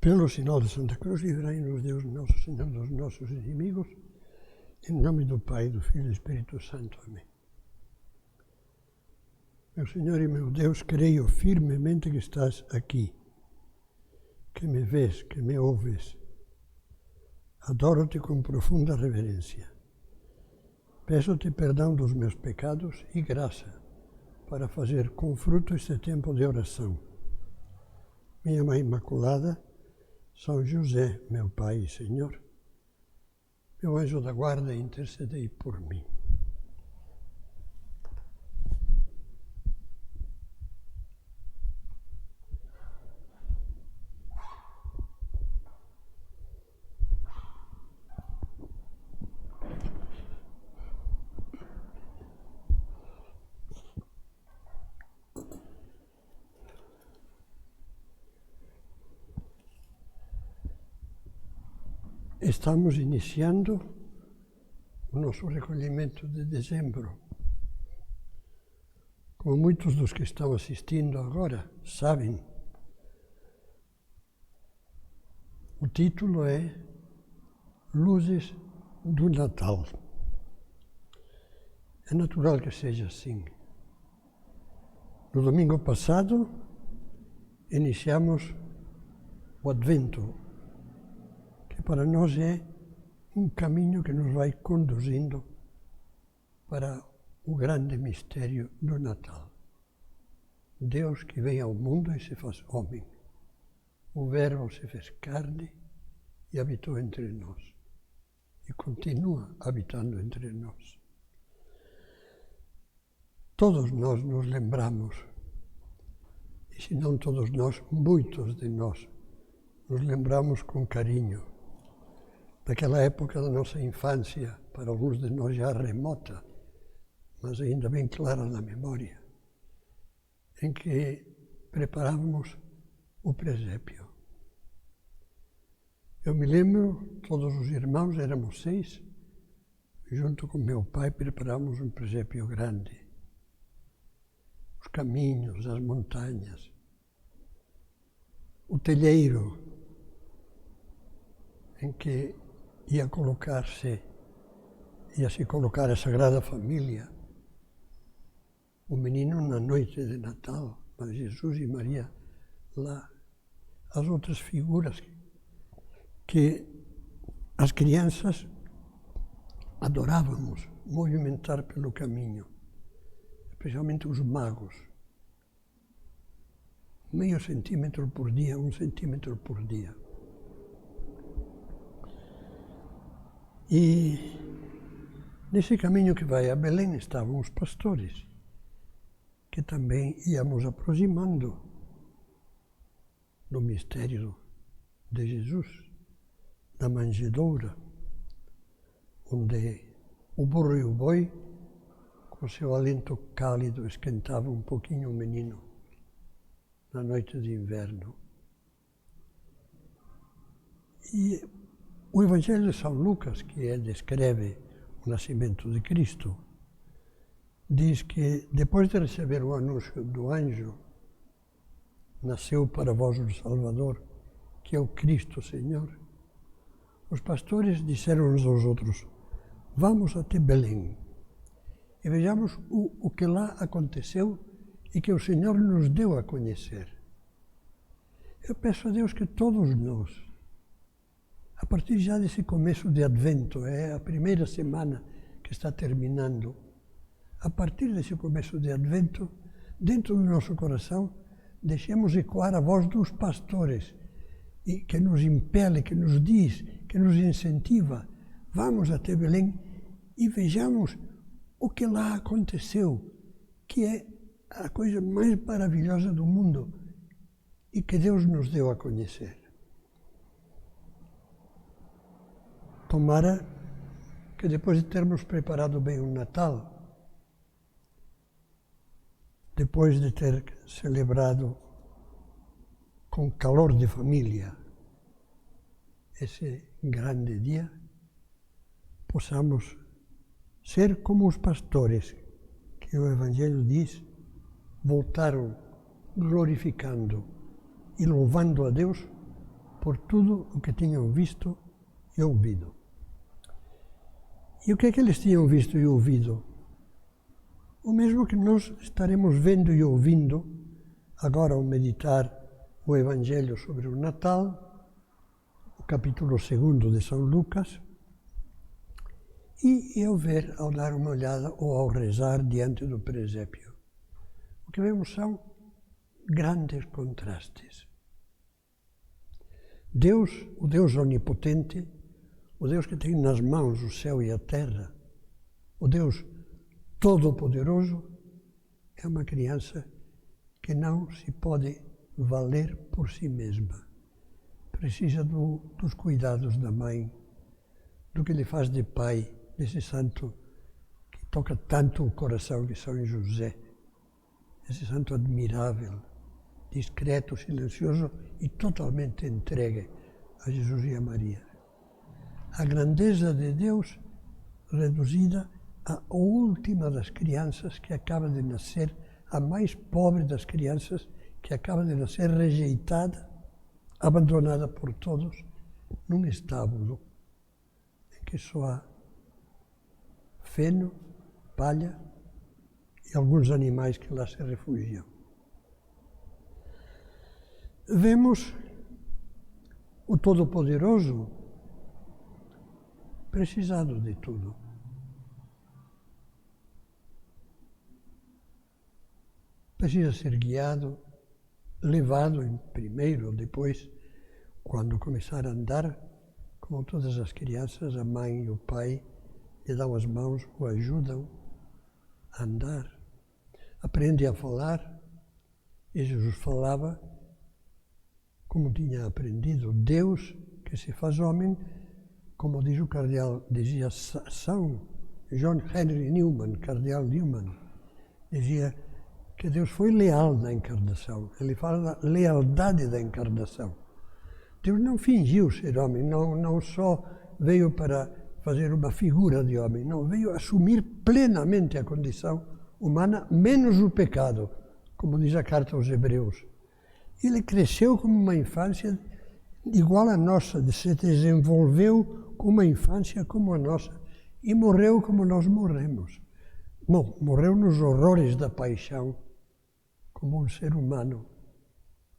Pelo sinal de Santa Cruz, livrai-nos Deus, nosso Senhor, dos nossos inimigos, em nome do Pai, do Filho e do Espírito Santo. Amém. Meu Senhor e meu Deus, creio firmemente que estás aqui, que me vês, que me ouves. Adoro-te com profunda reverência. Peço-te perdão dos meus pecados e graça para fazer com fruto este tempo de oração. Minha Mãe Imaculada, São José, meu Pai e Senhor, meu anjo da guarda, intercedei por mim. Estamos iniciando o nosso recolhimento de dezembro. Como muitos dos que estão assistindo agora sabem, o título é Luzes do Natal. É natural que seja assim. No domingo passado, iniciamos o Advento, que para nós é um caminho que nos vai conduzindo para o grande mistério do Natal. Deus que vem ao mundo e se faz homem. O Verbo se fez carne e habitou entre nós. E continua habitando entre nós. Todos nós nos lembramos, e se não todos nós, muitos de nós, nos lembramos com carinho daquela época da nossa infância, para alguns de nós já remota, mas ainda bem clara na memória, em que preparávamos o presépio. Eu me lembro, todos os irmãos, éramos 6, junto com meu pai preparávamos um presépio grande. Os caminhos, as montanhas, o telheiro em que ia se colocar a Sagrada Família, o menino na noite de Natal, mas Jesus e Maria lá, as outras figuras que as crianças adorávamos movimentar pelo caminho, especialmente os magos, meio centímetro por dia, 1 centímetro por dia. E nesse caminho que vai a Belém estavam os pastores, que também íamos aproximando do mistério de Jesus, da manjedoura, onde o burro e o boi, com seu alento cálido, esquentavam um pouquinho o menino na noite de inverno. E o Evangelho de São Lucas, que descreve o nascimento de Cristo, diz que depois de receber o anúncio do anjo, nasceu para vós o Salvador, que é o Cristo Senhor, os pastores disseram uns aos outros: vamos até Belém e vejamos o que lá aconteceu e que o Senhor nos deu a conhecer. Eu peço a Deus que todos nós, a partir já desse começo de Advento, é a primeira semana que está terminando, a partir desse começo de Advento, dentro do nosso coração, deixemos ecoar a voz dos pastores, e que nos impele, que nos diz, que nos incentiva. Vamos até Belém e vejamos o que lá aconteceu, que é a coisa mais maravilhosa do mundo e que Deus nos deu a conhecer. Tomara que depois de termos preparado bem o Natal, depois de ter celebrado com calor de família esse grande dia, possamos ser como os pastores, que o Evangelho diz, voltaram glorificando e louvando a Deus por tudo o que tinham visto e ouvido. E o que é que eles tinham visto e ouvido? O mesmo que nós estaremos vendo e ouvindo agora ao meditar o Evangelho sobre o Natal, o capítulo 2 de São Lucas, e ao ver, ao dar uma olhada ou ao rezar diante do presépio. O que vemos são grandes contrastes. Deus, o Deus onipotente, o Deus que tem nas mãos o céu e a terra, o Deus todo-poderoso, é uma criança que não se pode valer por si mesma. Precisa dos cuidados da mãe, do que lhe faz de pai, desse santo que toca tanto o coração, que São José, esse santo admirável, discreto, silencioso e totalmente entregue a Jesus e a Maria. A grandeza de Deus reduzida à última das crianças que acaba de nascer, a mais pobre das crianças que acaba de nascer rejeitada, abandonada por todos, num estábulo em que só há feno, palha e alguns animais que lá se refugiam. Vemos o Todo-Poderoso precisado de tudo. Precisa ser guiado, levado primeiro ou depois, quando começar a andar, como todas as crianças, a mãe e o pai lhe dão as mãos, o ajudam a andar. Aprende a falar, e Jesus falava como tinha aprendido. Deus que se faz homem, como diz o cardeal, dizia São John Henry Newman, cardeal Newman, dizia que Deus foi leal na encarnação. Ele fala da lealdade da encarnação. Deus não fingiu ser homem, não só veio para fazer uma figura de homem, não, veio assumir plenamente a condição humana, menos o pecado, como diz a carta aos Hebreus. Ele cresceu como uma infância igual à nossa, se desenvolveu com uma infância como a nossa e morreu como nós morremos. Bom, morreu nos horrores da paixão, como um ser humano,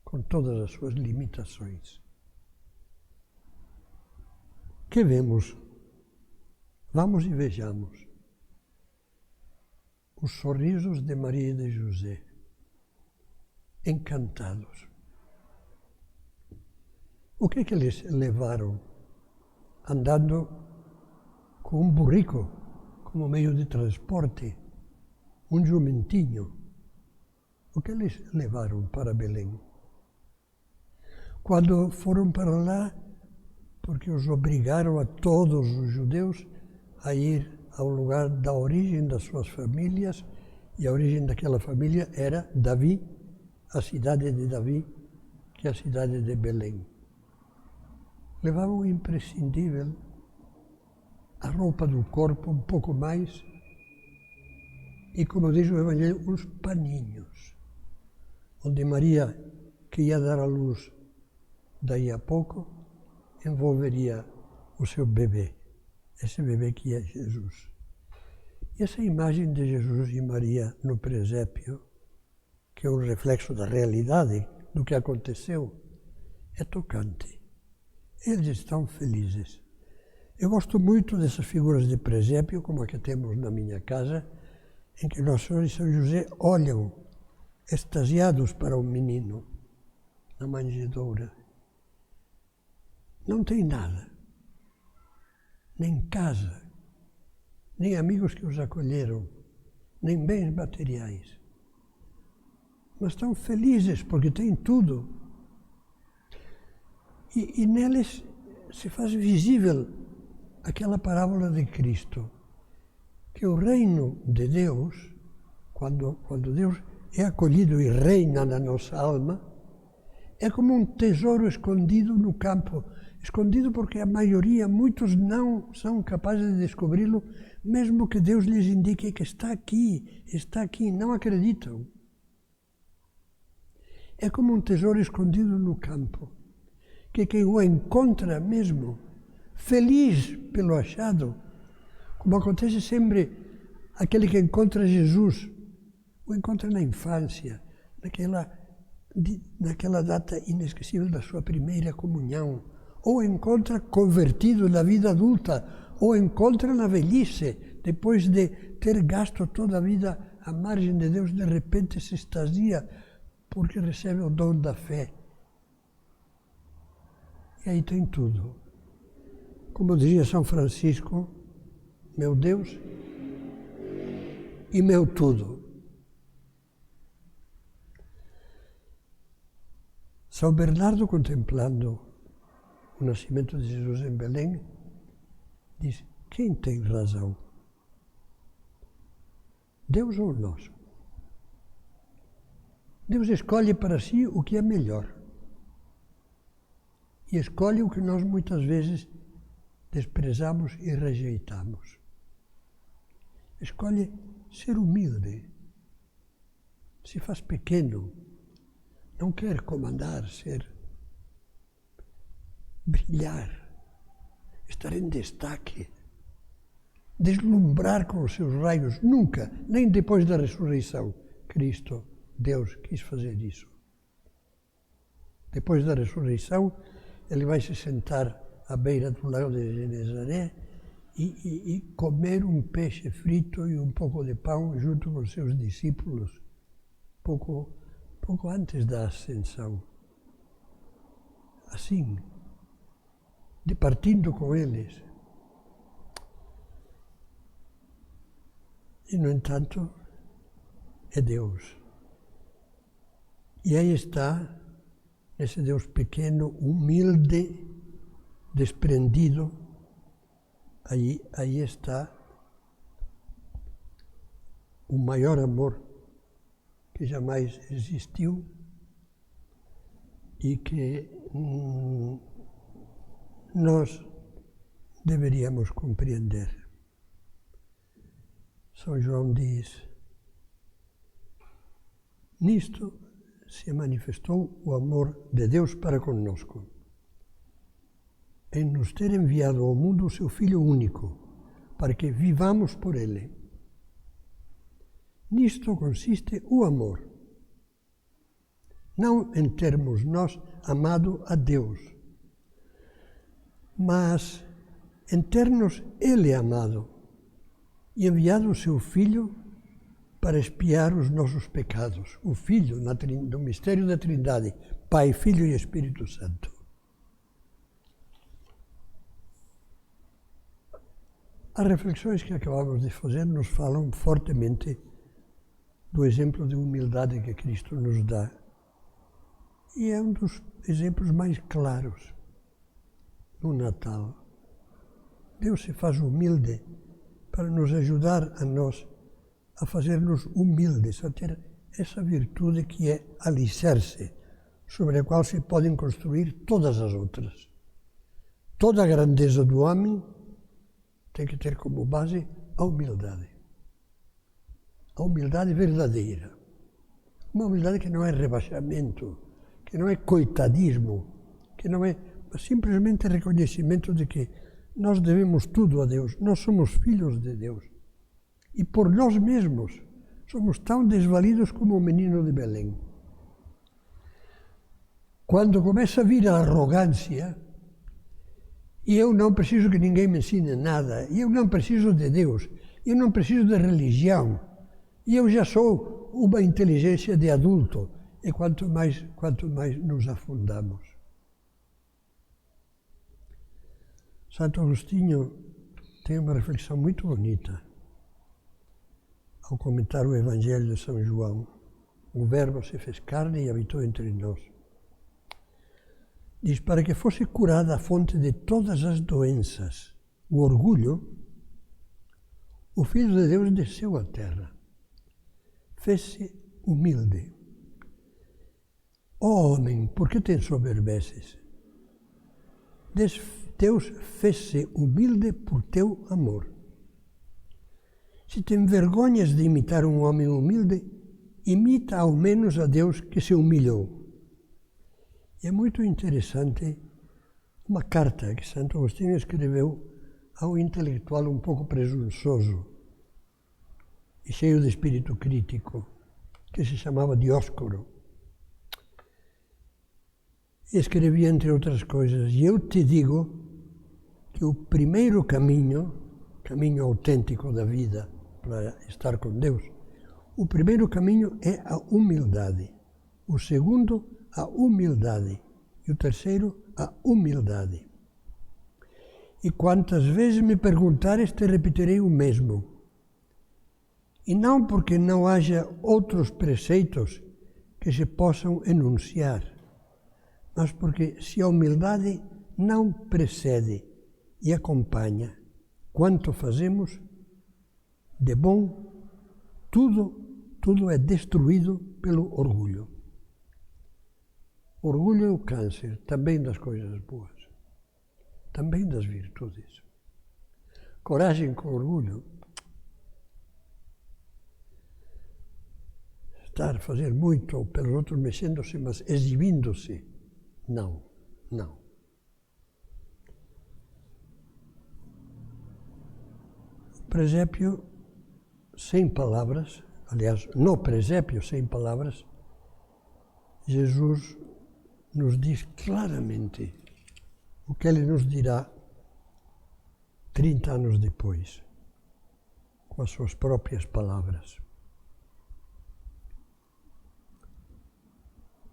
com todas as suas limitações. Que vemos? Vamos e vejamos os sorrisos de Maria e de José, encantados. O que é que eles levaram andando com um burrico como meio de transporte, um jumentinho? O que eles levaram para Belém? Quando foram para lá, porque os obrigaram a todos os judeus a ir ao lugar da origem das suas famílias, e a origem daquela família era Davi, a cidade de Davi, que é a cidade de Belém. Levavam o imprescindível, a roupa do corpo um pouco mais, e como diz o Evangelho, uns paninhos, onde Maria, que ia dar à luz daí a pouco, envolveria o seu bebê, esse bebê que é Jesus. E essa imagem de Jesus e Maria no presépio, que é um reflexo da realidade, do que aconteceu, é tocante. Eles estão felizes. Eu gosto muito dessas figuras de presépio, como a que temos na minha casa, em que Nossa Senhora e São José olham extasiados para o menino na manjedoura. Não tem nada, nem casa, nem amigos que os acolheram, nem bens materiais. Mas estão felizes porque têm tudo. E neles se faz visível aquela parábola de Cristo, que o reino de Deus, quando Deus é acolhido e reina na nossa alma, é como um tesouro escondido no campo. Escondido porque a maioria, muitos não são capazes de descobri-lo, mesmo que Deus lhes indique que está aqui, não acreditam. É como um tesouro escondido no campo, que quem o encontra mesmo, feliz pelo achado, como acontece sempre aquele que encontra Jesus, o encontra na infância, naquela data inesquecível da sua primeira comunhão, ou encontra convertido na vida adulta, ou encontra na velhice, depois de ter gasto toda a vida à margem de Deus, de repente se extasia porque recebe o dom da fé. E aí tem tudo. Como dizia São Francisco, meu Deus e meu tudo. São Bernardo, contemplando o nascimento de Jesus em Belém, diz: quem tem razão? Deus ou nós? Deus escolhe para si o que é melhor. E escolhe o que nós muitas vezes desprezamos e rejeitamos. Escolhe ser humilde, se faz pequeno, não quer comandar, brilhar, estar em destaque, deslumbrar com os seus raios. Nunca, nem depois da ressurreição, Cristo, Deus, quis fazer isso. Depois da ressurreição, ele vai se sentar à beira do lago de Genezaré e comer um peixe frito e um pouco de pão junto com os seus discípulos, pouco antes da ascensão. Assim, departindo com eles. E, no entanto, é Deus. E aí está, esse Deus pequeno, humilde, desprendido, aí está o maior amor que jamais existiu e que nós deveríamos compreender. São João diz: nisto se manifestou o amor de Deus para conosco, em nos ter enviado ao mundo o seu Filho único, para que vivamos por ele. Nisto consiste o amor, não em termos nós amado a Deus, mas em ter-nos Ele amado e enviado o seu Filho para expiar os nossos pecados. O Filho, do mistério da Trindade, Pai, Filho e Espírito Santo. As reflexões que acabamos de fazer nos falam fortemente do exemplo de humildade que Cristo nos dá. E é um dos exemplos mais claros no Natal. Deus se faz humilde para nos ajudar a nós a fazer-nos humildes, a ter essa virtude que é alicerce, sobre a qual se podem construir todas as outras. Toda a grandeza do homem tem que ter como base a humildade. A humildade verdadeira. Uma humildade que não é rebaixamento, que não é coitadismo, que não é simplesmente reconhecimento de que nós devemos tudo a Deus, nós somos filhos de Deus. E por nós mesmos somos tão desvalidos como o menino de Belém. Quando começa a vir a arrogância, e eu não preciso que ninguém me ensine nada, e eu não preciso de Deus, eu não preciso de religião, e eu já sou uma inteligência de adulto, e quanto mais nos afundamos. Santo Agostinho tem uma reflexão muito bonita ao comentar o Evangelho de São João. O Verbo se fez carne e habitou entre nós. Diz: para que fosse curada a fonte de todas as doenças, o orgulho, o Filho de Deus desceu à terra. Fez-se humilde. Ó homem, por que te ensoberbeces? Deus fez-se humilde por teu amor. Se te envergonhas de imitar um homem humilde, imita ao menos a Deus que se humilhou. E é muito interessante uma carta que Santo Agostinho escreveu a um intelectual um pouco presunçoso e cheio de espírito crítico, que se chamava Dióscoro. E escrevia, entre outras coisas, e eu te digo que o primeiro caminho autêntico da vida para estar com Deus, o primeiro caminho é a humildade, o segundo, a humildade, e o terceiro, a humildade. E quantas vezes me perguntares, te repetirei o mesmo. E não porque não haja outros preceitos que se possam enunciar, mas porque se a humildade não precede e acompanha quanto fazemos, de bom, tudo é destruído pelo orgulho. Orgulho é o câncer também das coisas boas, também das virtudes. Coragem com orgulho. Estar a fazer muito pelos outros mexendo-se, mas exibindo-se. Não. O presépio sem palavras, aliás, no presépio sem palavras, Jesus nos diz claramente o que ele nos dirá 30 anos depois, com as suas próprias palavras.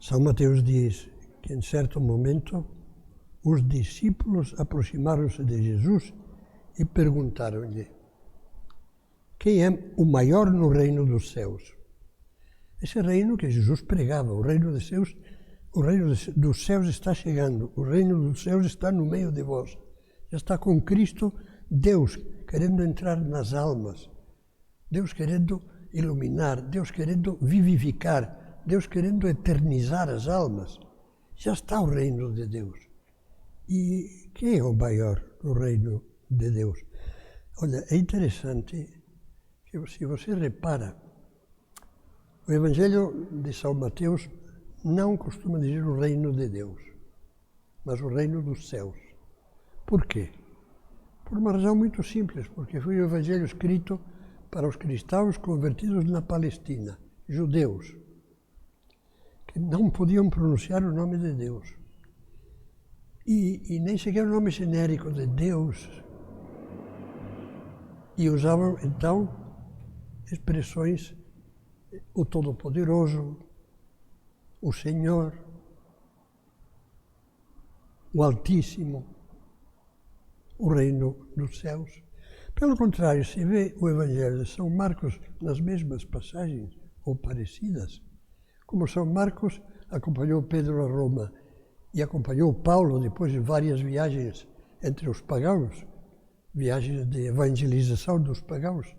São Mateus diz que, em certo momento, os discípulos aproximaram-se de Jesus e perguntaram-lhe: quem é o maior no reino dos céus? Esse reino que Jesus pregava, o reino dos céus está chegando, o reino dos céus está no meio de vós. Já está com Cristo, Deus querendo entrar nas almas, Deus querendo iluminar, Deus querendo vivificar, Deus querendo eternizar as almas. Já está o reino de Deus. E quem é o maior no reino de Deus? Olha, é interessante que, se você repara, o Evangelho de São Mateus não costuma dizer o reino de Deus, mas o reino dos céus. Por quê? Por uma razão muito simples, porque foi o Evangelho escrito para os cristãos convertidos na Palestina, judeus, que não podiam pronunciar o nome de Deus. E nem sequer o nome genérico de Deus. E usavam, então, expressões: o Todo-Poderoso, o Senhor, o Altíssimo, o Reino dos Céus. Pelo contrário, se vê o Evangelho de São Marcos nas mesmas passagens, ou parecidas, como São Marcos acompanhou Pedro a Roma e acompanhou Paulo depois de várias viagens entre os pagãos, viagens de evangelização dos pagãos,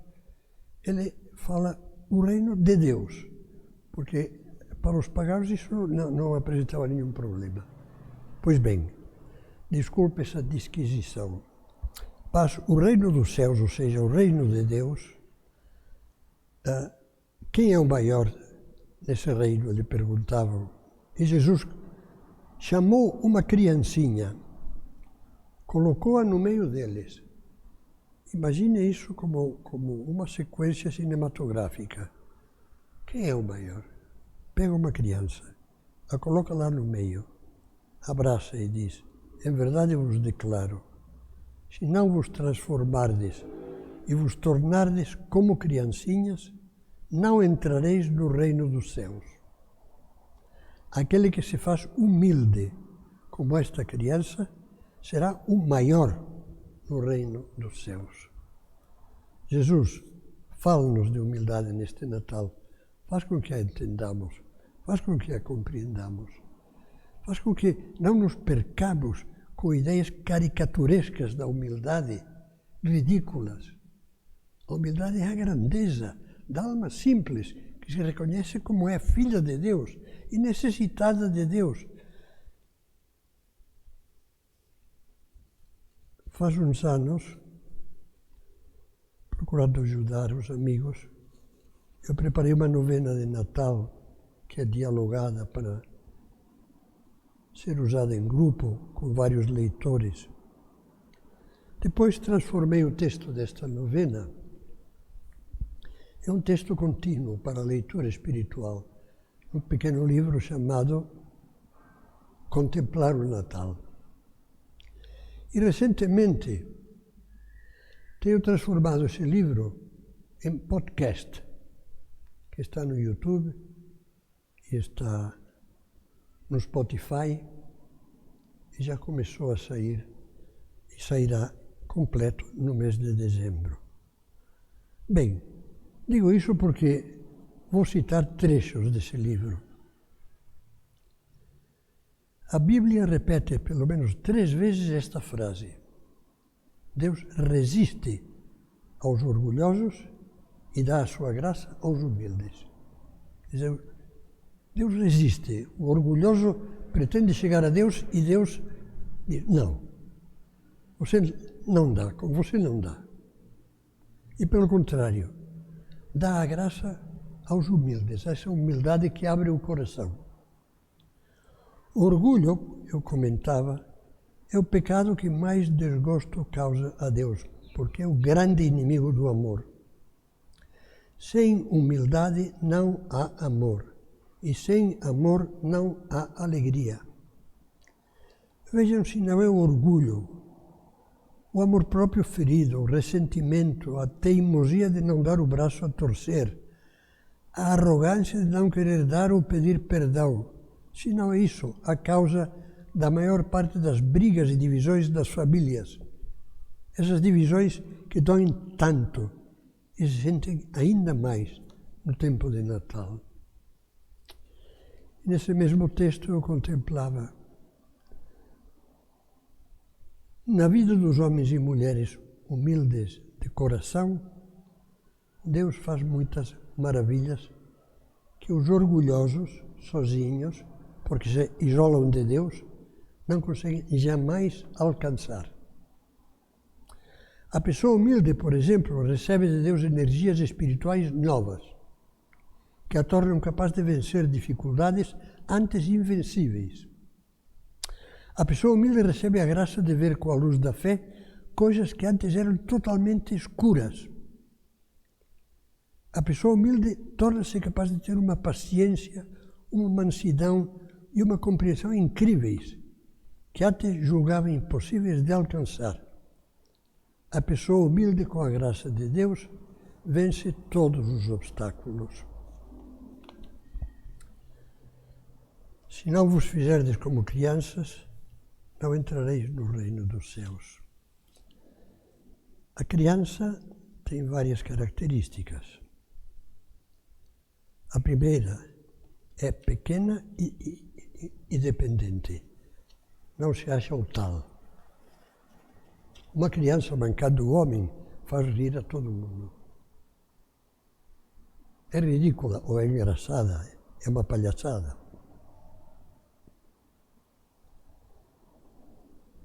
ele fala o reino de Deus, porque para os pagãos isso não apresentava nenhum problema. Pois bem, desculpe essa disquisição, mas o reino dos céus, ou seja, o reino de Deus, quem é o maior nesse reino? Lhe perguntavam. E Jesus chamou uma criancinha, colocou-a no meio deles. Imagine isso como uma sequência cinematográfica. Quem é o maior? Pega uma criança, a coloca lá no meio, abraça e diz: em verdade vos declaro, se não vos transformardes e vos tornardes como criancinhas, não entrareis no reino dos céus. Aquele que se faz humilde como esta criança será o maior no reino dos céus. Jesus, fala-nos de humildade neste Natal. Faz com que a entendamos, faz com que a compreendamos, faz com que não nos percamos com ideias caricaturescas da humildade, ridículas. A humildade é a grandeza da alma simples, que se reconhece como é filha de Deus e necessitada de Deus. Faz uns anos, procurando ajudar os amigos, eu preparei uma novena de Natal que é dialogada para ser usada em grupo, com vários leitores. Depois transformei o texto desta novena em um texto contínuo para a leitura espiritual, um pequeno livro chamado Contemplar o Natal. E recentemente tenho transformado esse livro em podcast, que está no YouTube e está no Spotify e já começou a sair e sairá completo no mês de dezembro. Bem, digo isso porque vou citar trechos desse livro. A Bíblia repete pelo menos 3 vezes esta frase: Deus resiste aos orgulhosos e dá a sua graça aos humildes. Quer dizer, Deus resiste. O orgulhoso pretende chegar a Deus e Deus diz: não, você não dá, você não dá. E pelo contrário, dá a graça aos humildes, essa humildade que abre o coração. O orgulho, eu comentava, é o pecado que mais desgosto causa a Deus, porque é o grande inimigo do amor. Sem humildade não há amor, e sem amor não há alegria. Vejam se não é o orgulho, o amor próprio ferido, o ressentimento, a teimosia de não dar o braço a torcer, a arrogância de não querer dar ou pedir perdão. Se não é isso a causa da maior parte das brigas e divisões das famílias. Essas divisões que doem tanto e se sentem ainda mais no tempo de Natal. Nesse mesmo texto eu contemplava na vida dos homens e mulheres humildes de coração, Deus faz muitas maravilhas que os orgulhosos, sozinhos, porque se isolam de Deus, não conseguem jamais alcançar. A pessoa humilde, por exemplo, recebe de Deus energias espirituais novas, que a tornam capaz de vencer dificuldades antes invencíveis. A pessoa humilde recebe a graça de ver com a luz da fé coisas que antes eram totalmente escuras. A pessoa humilde torna-se capaz de ter uma paciência, uma mansidão e uma compreensão incríveis, que antes julgava impossíveis de alcançar. A pessoa humilde, com a graça de Deus, vence todos os obstáculos. Se não vos fizerdes como crianças, não entrareis no reino dos céus. A criança tem várias características. A primeira é pequena e dependente. Não se acha o tal. Uma criança mancada do homem faz rir a todo mundo. É ridícula ou é engraçada, é uma palhaçada.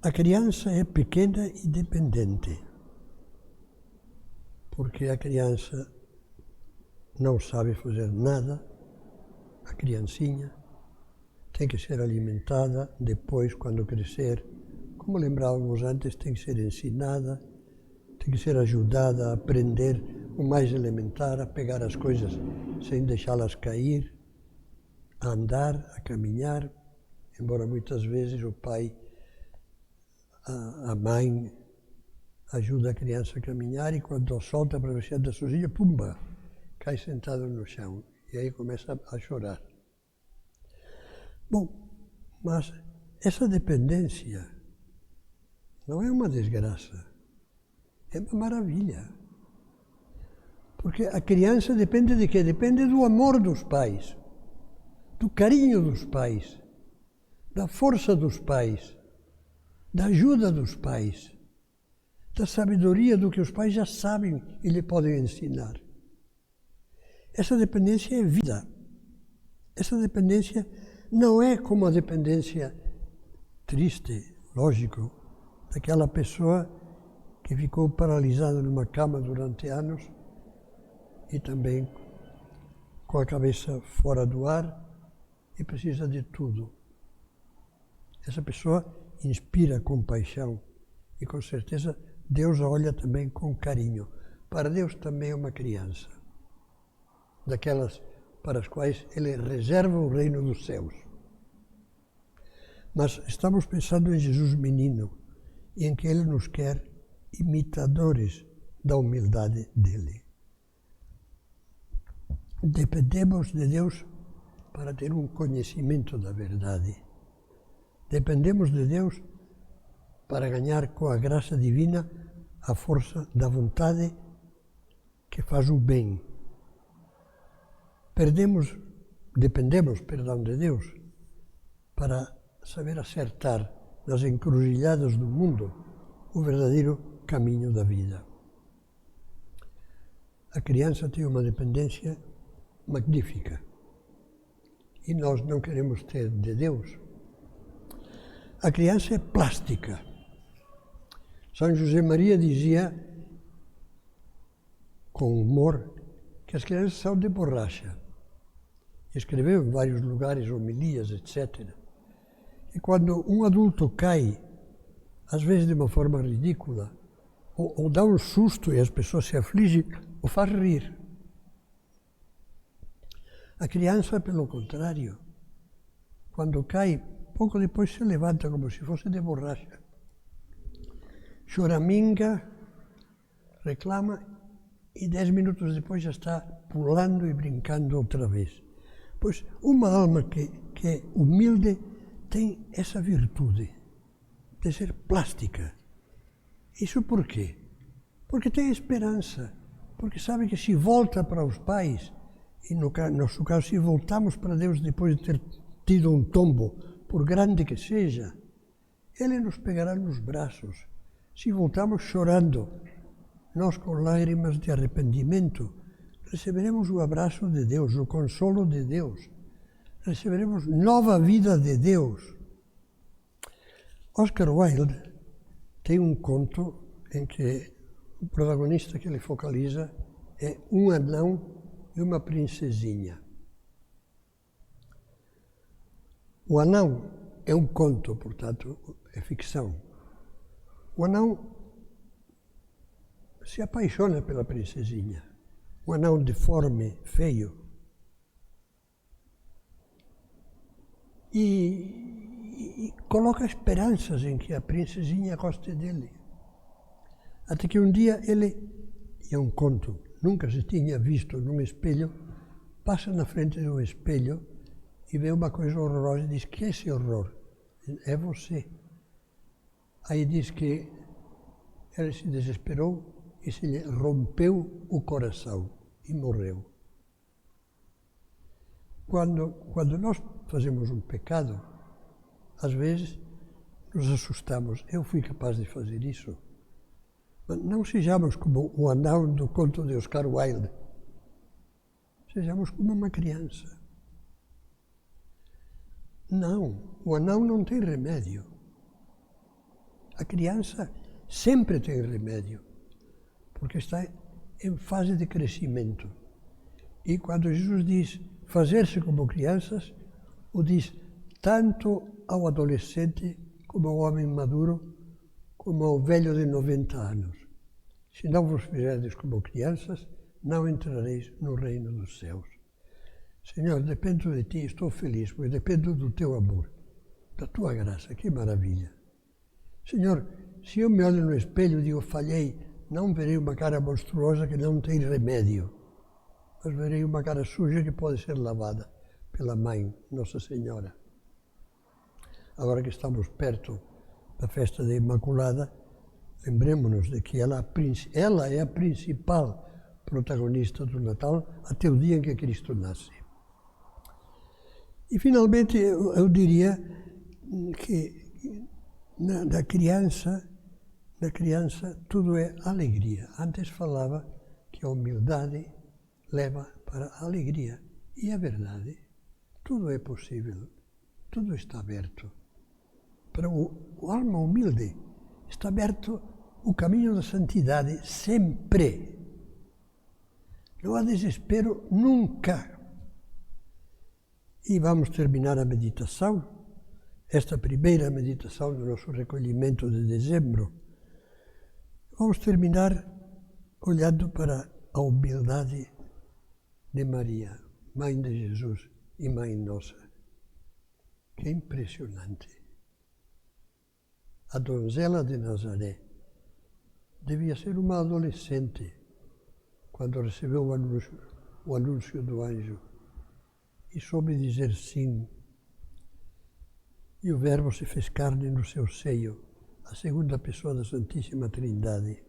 A criança é pequena e dependente, porque a criança não sabe fazer nada, a criancinha tem que ser alimentada, depois, quando crescer, como lembrávamos antes, tem que ser ensinada, tem que ser ajudada a aprender o mais elementar, a pegar as coisas sem deixá-las cair, a andar, a caminhar, embora muitas vezes o pai, a mãe, ajuda a criança a caminhar e quando solta para ver se anda sozinha, pumba, cai sentado no chão e aí começa a chorar. Bom, mas essa dependência não é uma desgraça, é uma maravilha. Porque a criança depende de quê? Depende do amor dos pais, do carinho dos pais, da força dos pais, da ajuda dos pais, da sabedoria do que os pais já sabem e lhe podem ensinar. Essa dependência é vida. Essa dependência não é como a dependência triste, lógico, daquela pessoa que ficou paralisada numa cama durante anos e também com a cabeça fora do ar e precisa de tudo. essa pessoa inspira compaixão e com certeza Deus a olha também com carinho. Para Deus também é uma criança, daquelas para as quais Ele reserva o reino dos céus. Mas estamos pensando em Jesus menino, e em que Ele nos quer imitadores da humildade dEle. Dependemos de Deus para ter um conhecimento da verdade. Dependemos de Deus para ganhar com a graça divina a força da vontade que faz o bem. Dependemos de Deus para saber acertar nas encruzilhadas do mundo o verdadeiro caminho da vida. A criança tem uma dependência magnífica e nós não queremos ter de Deus. A criança é plástica. São José Maria dizia, com humor, que as crianças são de borracha. Escreveu em vários lugares homilias, etc. E quando um adulto cai, às vezes de uma forma ridícula, ou dá um susto e as pessoas se afligem, ou faz rir. A criança, pelo contrário, quando cai, pouco depois se levanta como se fosse de borracha. Choraminga, reclama e 10 minutos depois já está pulando e brincando outra vez. Pois uma alma que é humilde tem essa virtude de ser plástica. Isso por quê? Porque tem esperança, porque sabe que se volta para os pais, e no nosso caso, se voltamos para Deus depois de ter tido um tombo, por grande que seja, Ele nos pegará nos braços. Se voltamos chorando, nós com lágrimas de arrependimento, receberemos o abraço de Deus, o consolo de Deus. Receberemos nova vida de Deus. Oscar Wilde tem um conto em que o protagonista que ele focaliza é um anão e uma princesinha. O anão é um conto, portanto, é ficção. O anão se apaixona pela princesinha. Um anão deforme, feio. E coloca esperanças em que a princesinha goste dele. Até que um dia ele, e é um conto, nunca se tinha visto num espelho, passa na frente de um espelho e vê uma coisa horrorosa e diz: que é esse horror? É você. Aí diz que ele se desesperou e se lhe rompeu o coração e morreu. Quando nós fazemos um pecado, às vezes nos assustamos. Eu fui capaz de fazer isso. Mas não sejamos como o anão do conto de Oscar Wilde. Sejamos como uma criança. Não, o anão não tem remédio. A criança sempre tem remédio, porque está em fase de crescimento. E quando Jesus diz fazer-se como crianças, o diz tanto ao adolescente como ao homem maduro, como ao velho de 90 anos. Se não vos fizerdes como crianças, não entrareis no reino dos céus. Senhor, dependo de Ti, estou feliz, porque dependo do Teu amor, da Tua graça, que maravilha. Senhor, se eu me olho no espelho e digo, falhei, não verei uma cara monstruosa que não tem remédio, mas verei uma cara suja que pode ser lavada pela Mãe, Nossa Senhora. Agora que estamos perto da festa da Imaculada, lembremos-nos de que ela é a principal protagonista do Natal até o dia em que Cristo nasce. E, finalmente, eu diria que na criança tudo é alegria. Antes falava que a humildade leva para a alegria. E é verdade. Tudo é possível. Tudo está aberto. Para o alma humilde está aberto o caminho da santidade sempre. Não há desespero nunca. E vamos terminar a meditação esta primeira meditação do nosso recolhimento de dezembro, vamos terminar olhando para a humildade de Maria, Mãe de Jesus e Mãe nossa. Que impressionante! A donzela de Nazaré devia ser uma adolescente quando recebeu o anúncio do anjo e soube dizer sim. E o Verbo se fez carne no seu seio, a segunda pessoa da Santíssima Trindade.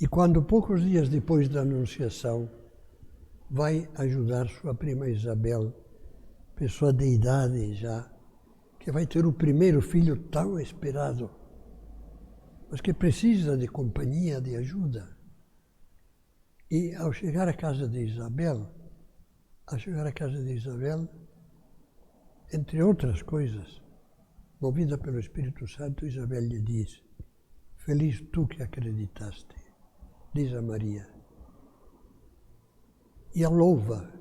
E quando, poucos dias depois da Anunciação, vai ajudar sua prima Isabel, pessoa de idade já, que vai ter o primeiro filho tão esperado, mas que precisa de companhia, de ajuda. E ao chegar à casa de Isabel, entre outras coisas, movida pelo Espírito Santo, Isabel lhe diz: feliz tu que acreditaste, diz a Maria. E a louva: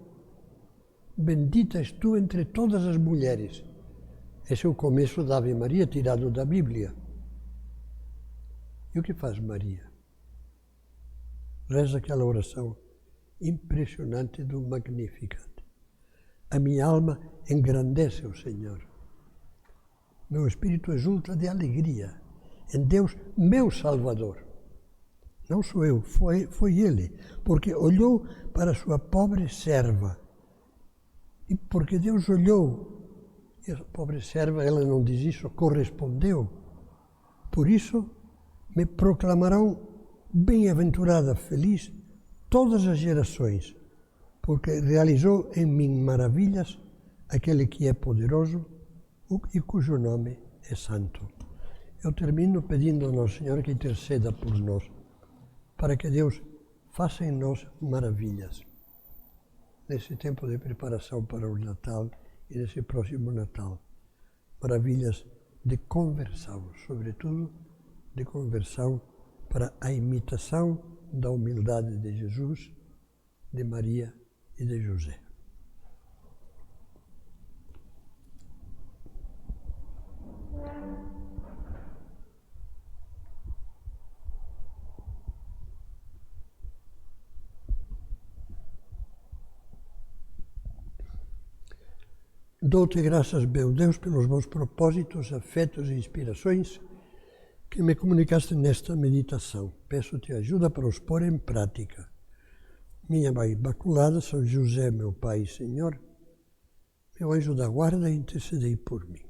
bendita és tu entre todas as mulheres. Esse é o começo da Ave Maria, tirado da Bíblia. E o que faz Maria? Reza aquela oração impressionante do Magnificat. A minha alma engrandece o Senhor. Meu espírito exulta de alegria em Deus, meu Salvador. Não sou eu, foi Ele, porque olhou para sua pobre serva. E porque Deus olhou, e a pobre serva, ela não diz isso, correspondeu. Por isso, me proclamarão bem-aventurada, feliz, todas as gerações, porque realizou em mim maravilhas aquele que é poderoso e cujo nome é santo. Eu termino pedindo ao Nosso Senhor que interceda por nós, para que Deus faça em nós maravilhas. Nesse tempo de preparação para o Natal e nesse próximo Natal, maravilhas de conversão, sobretudo de conversão para a imitação da humildade de Jesus, de Maria e de José. Dou-te graças, meu Deus, pelos bons propósitos, afetos e inspirações que me comunicaste nesta meditação. Peço-te ajuda para os pôr em prática. Minha Mãe Imaculada, São José, meu Pai e Senhor, meu anjo da guarda, intercedei por mim.